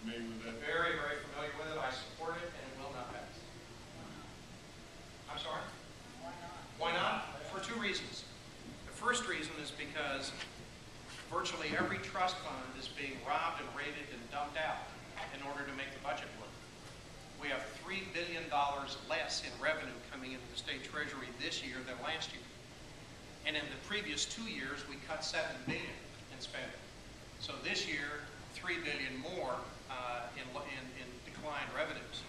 familiar with that? Very, very familiar with it. I support it, and it will not pass. I'm sorry? Why not? Why not? For two reasons. The first reason is because virtually every trust fund is being robbed and raided and dumped out in order to make the budget work. We have $3 billion less in revenue coming into the state treasury this year than last year. And in the previous 2 years, we cut $7 billion in spending. So this year, $3 billion more in declined revenues.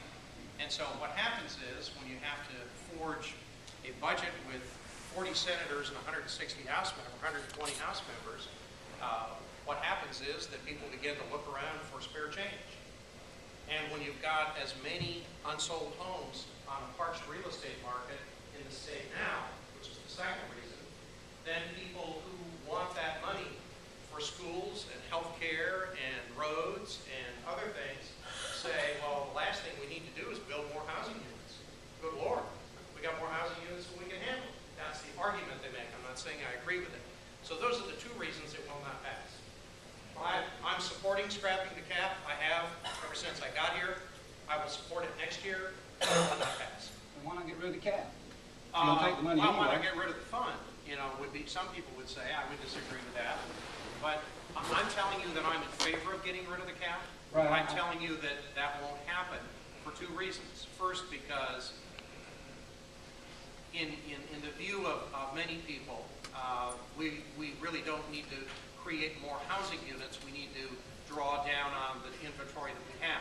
And so what happens is when you have to forge a budget with 40 senators and 160 House members, 120 House members, what happens is that people begin to look around for spare change. And when you've got as many unsold homes on the parched real estate market in the state now, which is the second reason, then people who want that money for schools and health care and roads and other things say, well, the last thing we need to do is build more housing units. Good Lord, we got more housing units than we can handle. That's the argument they make. I'm not saying I agree with it. So those are the two reasons it will not pass. I'm supporting scrapping the cap. I have ever since I got here. I will support it next year. It will not pass. Why not get rid of the cap? You don't take the money well, why anyway. not get rid of the fund? You know, would be some people would say I would disagree with that, but I'm telling you that I'm in favor of getting rid of the cap. Right. I'm telling you that that won't happen for two reasons. First, because in the view of many people, we really don't need to create more housing units. We need to draw down on the inventory that we have.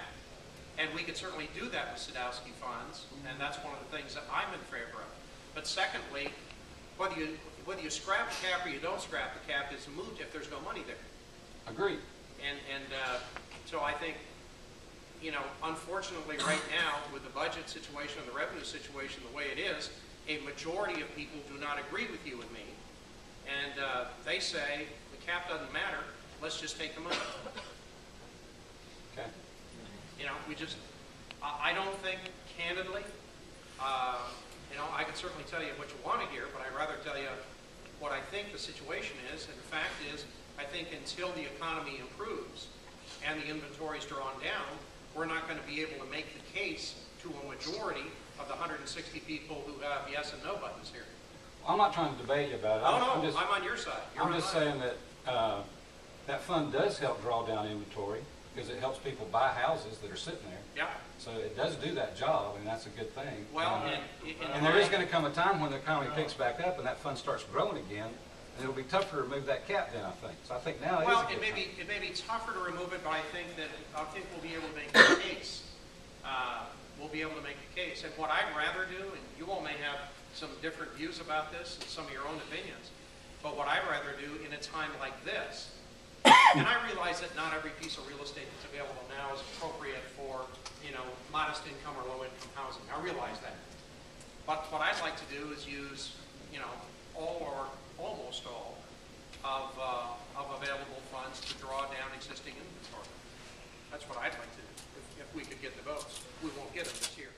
And we could certainly do that with Sadowski funds, and that's one of the things that I'm in favor of. But secondly, whether you scrap the cap or you don't scrap the cap is moot if there's no money there. Agreed. And so I think, you know, unfortunately right now with the budget situation and the revenue situation the way it is, a majority of people do not agree with you and me. And they say the cap doesn't matter, let's just take the money. Okay. You know, I don't think, candidly, you know, I can certainly tell you what you want to hear, but I'd rather tell you what I think the situation is. And the fact is, I think until the economy improves and the inventory is drawn down, we're not going to be able to make the case to a majority of the 160 people who have yes and no buttons here. I'm not trying to debate you about it. Oh, no, I'm on your side. I'm just saying that that fund does help draw down inventory because it helps people buy houses that are sitting there. Yeah. So it does do that job, and that's a good thing. Well, and there is going to come a time when the economy picks back up and that fund starts growing again, and it'll be tougher to remove that cap then, I think. So I think now well, is a good time. It may be tougher to remove it, but I think we'll be able to make the case. We'll be able to make the case. And what I'd rather do, and you all may have some different views about this and some of your own opinions, but what I'd rather do in a time like this, and I realize that not every piece of real estate that's available now is appropriate for, you know, modest income or low income housing. I realize that. But what I'd like to do is use, you know, all or almost all of available funds to draw down existing inventory. That's what I'd like to do if we could get the votes. We won't get them this year.